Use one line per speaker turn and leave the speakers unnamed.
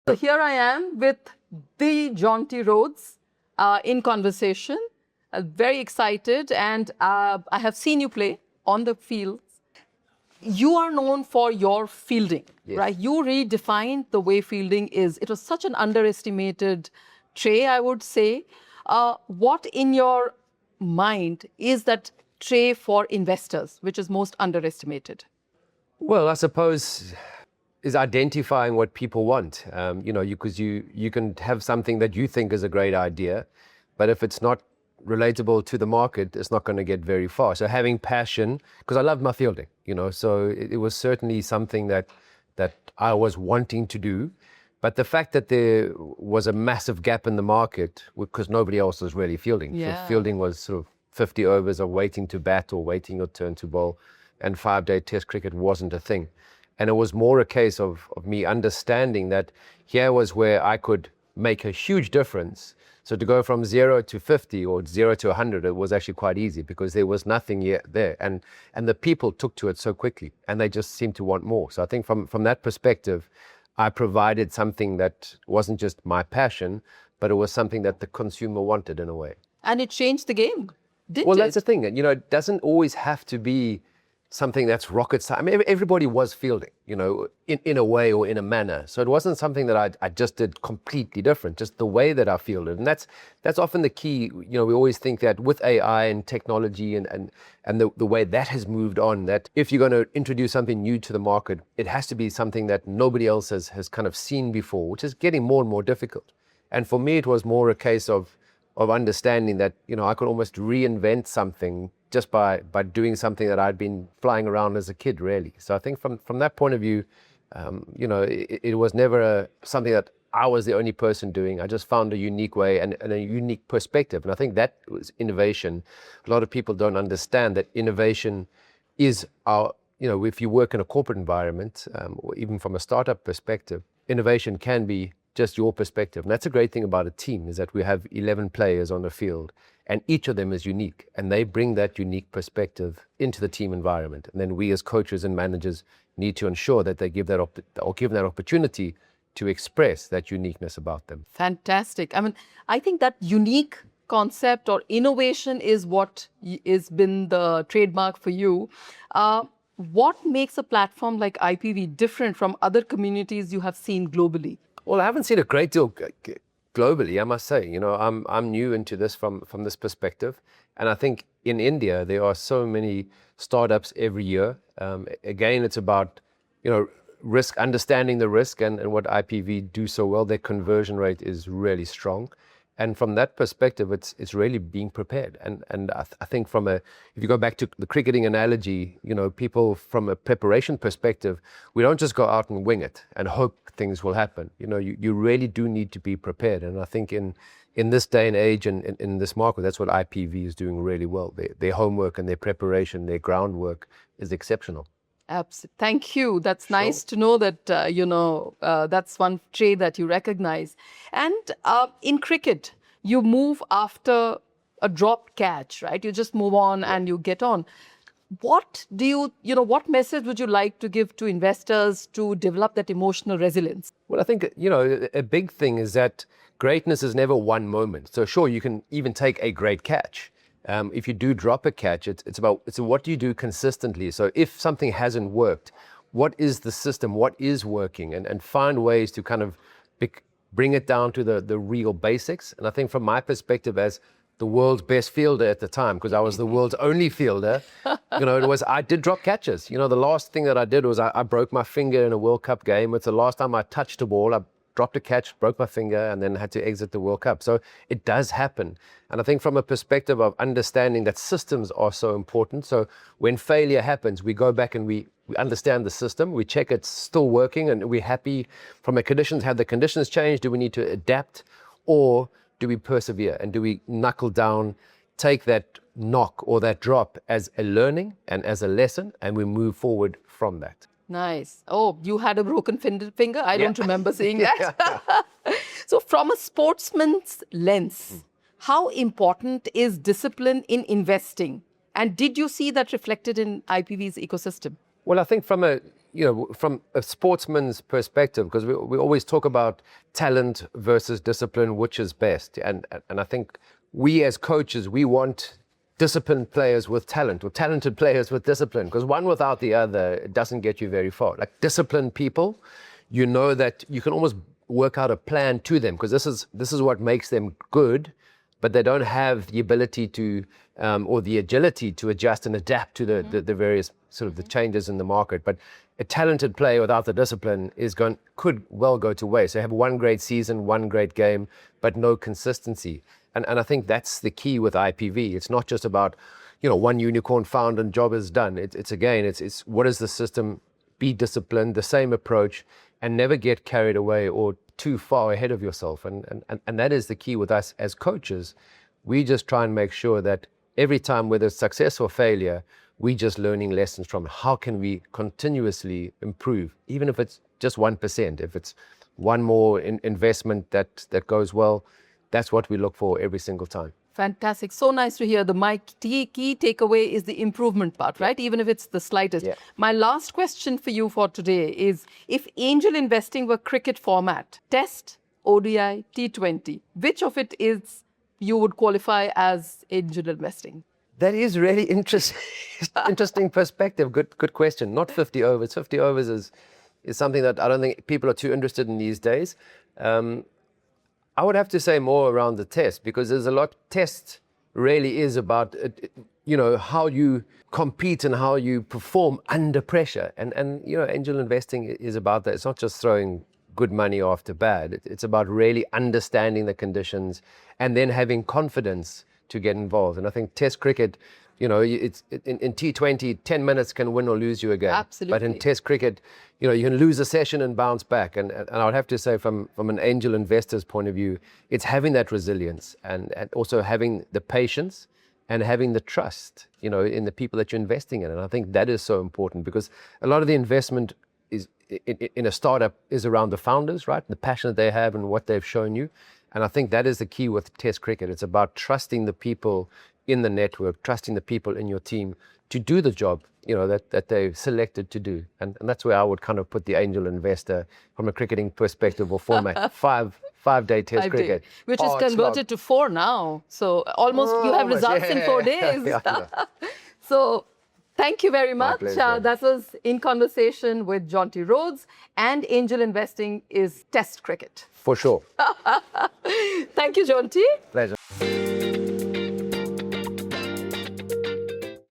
So here I am with the Jonty Rhodes in conversation. Very excited, and I have seen you play on the field. You are known for your fielding, right? You redefined the way fielding is. It was such an underestimated trait, I would say. What in your mind is that trait for investors, which is most underestimated?
Well, I suppose is identifying what people want. Because you can have something that you think is a great idea, but if it's not relatable to the market, it's not going to get very far. So having passion, because I love my fielding, so it was certainly something that I was wanting to do. But the fact that there was a massive gap in the market, because nobody else was really fielding.
Yeah.
Fielding was sort of 50 overs of waiting to bat or waiting your turn to bowl, and 5-day test cricket wasn't a thing. And it was more a case of me understanding that here was where I could make a huge difference. So to go from 0 to 50 or 0 to 100, it was actually quite easy because there was nothing yet there. And the people took to it so quickly, and they just seemed to want more. So I think from that perspective, I provided something that wasn't just my passion, but it was something that the consumer wanted in a way.
And it changed the game, didn't it?
Well, that's the thing. It doesn't always have to be something that's rocket science. I mean, everybody was fielding, in a way or in a manner. So it wasn't something that I just did completely different, just the way that I fielded. And that's often the key. We always think that with AI and technology and the way that has moved on, that if you're going to introduce something new to the market, it has to be something that nobody else has kind of seen before, which is getting more and more difficult. And for me, it was more a case of understanding that, I could almost reinvent something just by doing something that I'd been flying around as a kid, really. So I think from that point of view, it was never something that I was the only person doing. I just found a unique way and a unique perspective. And I think that was innovation. A lot of people don't understand that innovation is if you work in a corporate environment, or even from a startup perspective, innovation can be just your perspective. And that's a great thing about a team, is that we have 11 players on the field, and each of them is unique, and they bring that unique perspective into the team environment. And then we as coaches and managers need to ensure that they give that opportunity to express that uniqueness about them.
Fantastic. I mean, I think that unique concept or innovation is what has been the trademark for you. What makes a platform like IPV different from other communities you have seen globally?
Well, I haven't seen a great deal globally, I must say. I'm new into this from this perspective. And I think in India, there are so many startups every year. Again, it's about, risk, understanding the risk, and what IPV do so well. Their conversion rate is really strong. And from that perspective, it's really being prepared. And I think if you go back to the cricketing analogy, people from a preparation perspective, we don't just go out and wing it and hope things will happen. You really do need to be prepared. And I think in this day and age and in this market, that's what IPV is doing really well. Their homework and their preparation, their groundwork is exceptional.
Absolutely. Thank you. That's nice to know that, that's one trait that you recognize. And in cricket, you move after a dropped catch, right? You just move on and you get on. What message would you like to give to investors to develop that emotional resilience? Well,
I think, a big thing is that greatness is never one moment. So sure, you can even take a great catch. If you do drop a catch, it's about what do you do consistently. So if something hasn't worked, what is the system? What is working? And find ways to kind of bring it down to the real basics. And I think from my perspective as the world's best fielder at the time, because I was the world's only fielder, I did drop catches. The last thing that I did was I broke my finger in a World Cup game. It's the last time I touched a ball. I dropped a catch, broke my finger, and then had to exit the World Cup. So it does happen. And I think from a perspective of understanding that systems are so important. So when failure happens, we go back and we understand the system, we check it's still working, and we're happy from the conditions. Have the conditions changed? Do we need to adapt? Or do we persevere? And do we knuckle down, take that knock or that drop as a learning and as a lesson, and we move forward from that?
Nice. Oh, you had a broken finger? I don't remember seeing that. So from a sportsman's lens, how important is discipline in investing? And did you see that reflected in IPV's ecosystem?
Well, I think from a from a sportsman's perspective, because we always talk about talent versus discipline, which is best. And I think we as coaches, we want disciplined players with talent or talented players with discipline, because one without the other doesn't get you very far. Like disciplined people, you know that you can almost work out a plan to them, because this is what makes them good, but they don't have the ability to or the agility to adjust and adapt to the various sort of the changes in the market. But a talented player without the discipline could well go to waste. They have one great season, one great game, but no consistency. And I think that's the key with IPV. It's not just about, one unicorn found and job is done. It's what is the system? Be disciplined, the same approach, and never get carried away or too far ahead of yourself. And that is the key with us as coaches. We just try and make sure that every time, whether it's success or failure, we just learning lessons from how can we continuously improve, even if it's just 1%, if it's one more investment that goes well. That's what we look for every single time.
Fantastic. So nice to hear. My key takeaway is the improvement part, right? Even if it's the slightest.
Yeah.
My last question for you for today is, if angel investing were cricket format, Test, ODI, T20, which of it is you would qualify as angel investing?
That is really interesting perspective. Good question. Not 50 overs. 50 overs is something that I don't think people are too interested in these days. I would have to say more around the test, because there's a lot. Test really is about, how you compete and how you perform under pressure. And angel investing is about that. It's not just throwing good money after bad. It's about really understanding the conditions and then having confidence to get involved. And I think Test cricket, it's in T20, 10 minutes can win or lose you a game.
Absolutely.
But in Test cricket, you can lose a session and bounce back. And I would have to say, from an angel investor's point of view, it's having that resilience and also having the patience and having the trust, in the people that you're investing in. And I think that is so important, because a lot of the investment is in a startup is around the founders, right? The passion that they have and what they've shown you. And I think that is the key with Test cricket. It's about trusting the people in the network, trusting the people in your team to do the job, that they've selected to do. And that's where I would kind of put the angel investor from a cricketing perspective or format. Five-day Test cricket.
Which is converted to 4 now. So almost you have results in 4 days.
Yeah.
So thank you very much.
pleasure.
That was In Conversation with Jonty Rhodes, and angel investing is Test cricket.
For sure.
Thank you, Jonty.
Pleasure.